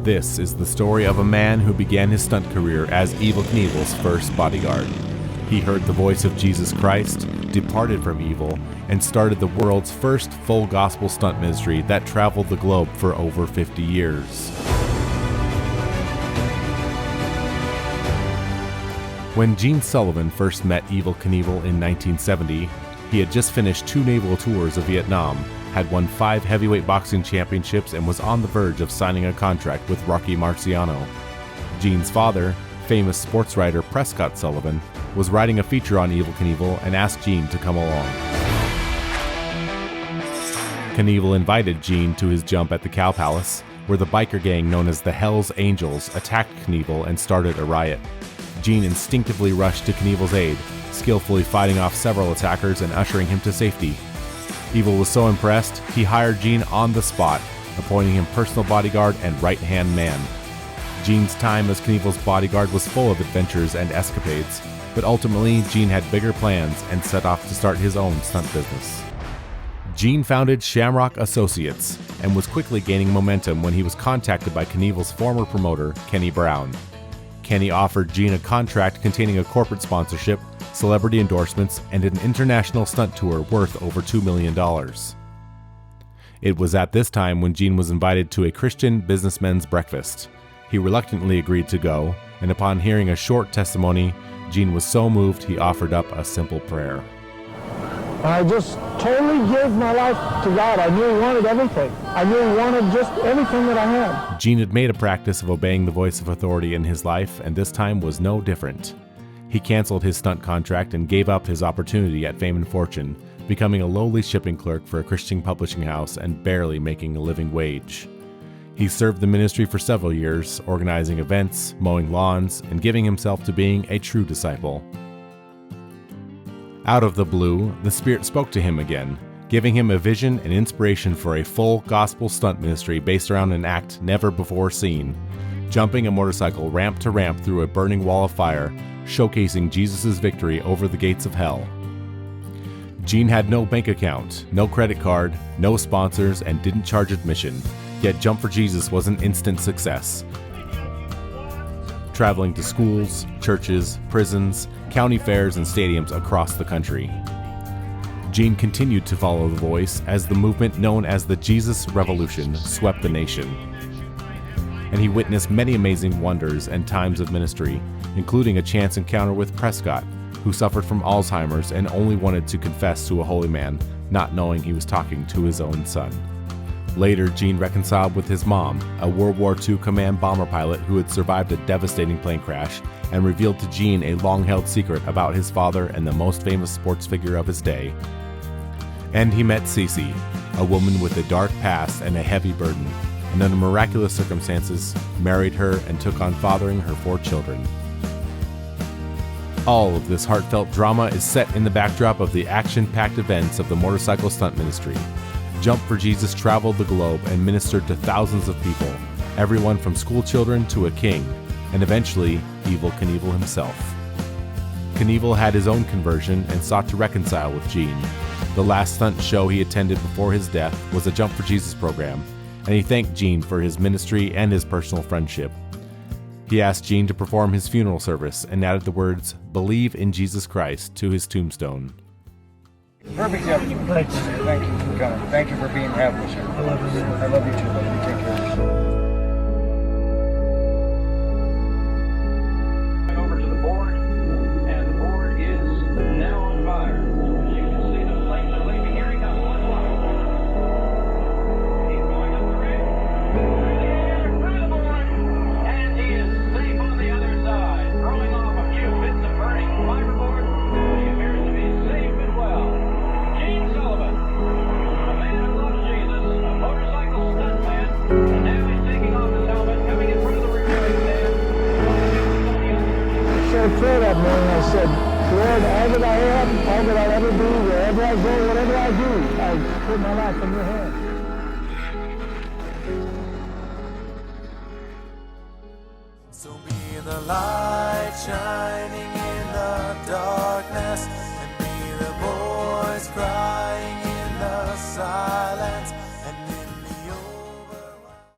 This is the story of a man who began his stunt career as Evel Knievel's first bodyguard. He heard the voice of Jesus Christ, departed from evil, and started the world's first full gospel stunt ministry that traveled the globe for over 50 years. When Gene Sullivan first met Evel Knievel in 1970, he had just finished 2 naval tours of Vietnam, had won 5 heavyweight boxing championships, and was on the verge of signing a contract with Rocky Marciano. Gene's father, famous sports writer Prescott Sullivan, was writing a feature on Evel Knievel and asked Gene to come along. Knievel invited Gene to his jump at the Cow Palace, where the biker gang known as the Hells Angels attacked Knievel and started a riot. Gene instinctively rushed to Knievel's aid, skillfully fighting off several attackers and ushering him to safety. Evel was so impressed, he hired Gene on the spot, appointing him personal bodyguard and right-hand man. Gene's time as Knievel's bodyguard was full of adventures and escapades, but ultimately Gene had bigger plans and set off to start his own stunt business. Gene founded Shamrock Associates and was quickly gaining momentum when he was contacted by Knievel's former promoter, Kenny Brown. Kenny offered Gene a contract containing a corporate sponsorship, celebrity endorsements, and an international stunt tour worth over $2 million. It was at this time when Gene was invited to a Christian businessmen's breakfast. He reluctantly agreed to go, and upon hearing a short testimony, Gene was so moved he offered up a simple prayer. I just totally gave my life to God. I knew He wanted everything. I knew He wanted just everything that I had. Gene had made a practice of obeying the voice of authority in his life, and this time was no different. He canceled his stunt contract and gave up his opportunity at Fame and Fortune, becoming a lowly shipping clerk for a Christian publishing house and barely making a living wage. He served the ministry for several years, organizing events, mowing lawns, and giving himself to being a true disciple. Out of the blue, the Spirit spoke to him again, giving him a vision and inspiration for a full gospel stunt ministry based around an act never before seen, jumping a motorcycle ramp to ramp through a burning wall of fire, showcasing Jesus' victory over the gates of hell. Gene had no bank account, no credit card, no sponsors, and didn't charge admission, yet Jump for Jesus was an instant success. Traveling to schools, churches, prisons, county fairs, and stadiums across the country. Gene continued to follow the voice as the movement known as the Jesus Revolution swept the nation. And he witnessed many amazing wonders and times of ministry, including a chance encounter with Prescott, who suffered from Alzheimer's and only wanted to confess to a holy man, not knowing he was talking to his own son. Later, Gene reconciled with his mom, a World War II command bomber pilot who had survived a devastating plane crash, and revealed to Gene a long-held secret about his father and the most famous sports figure of his day. And he met Cece, a woman with a dark past and a heavy burden, and under miraculous circumstances, married her and took on fathering her 4 children. All of this heartfelt drama is set in the backdrop of the action-packed events of the motorcycle stunt ministry. Jump for Jesus traveled the globe and ministered to thousands of people, everyone from school children to a king, and eventually, Evel Knievel himself. Knievel had his own conversion and sought to reconcile with Gene. The last stunt show he attended before his death was a Jump for Jesus program, and he thanked Gene for his ministry and his personal friendship. He asked Gene to perform his funeral service and added the words, "Believe in Jesus Christ," to his tombstone. Perfect episode. Thank you for coming. Thank you for being happy. I love you. I love you too, buddy. Take care. Over to the board, and the board is now on fire. As you can see, the flames are leaping. Here he comes. One fly. He's going up the ramp. Through the air, through the board, and he is safe on the other side, throwing off a few bits of burning fiberboard. He appears to be safe and well. Gene Sullivan, a man who loves Jesus, a motorcycle stuntman, and now he's taking off his helmet, coming in front of the rear stand. I said a prayer that morning. I said, Lord, all that I am, all that I'll ever be, wherever I go, whatever I do, I put my life in your hands. So be the light shine.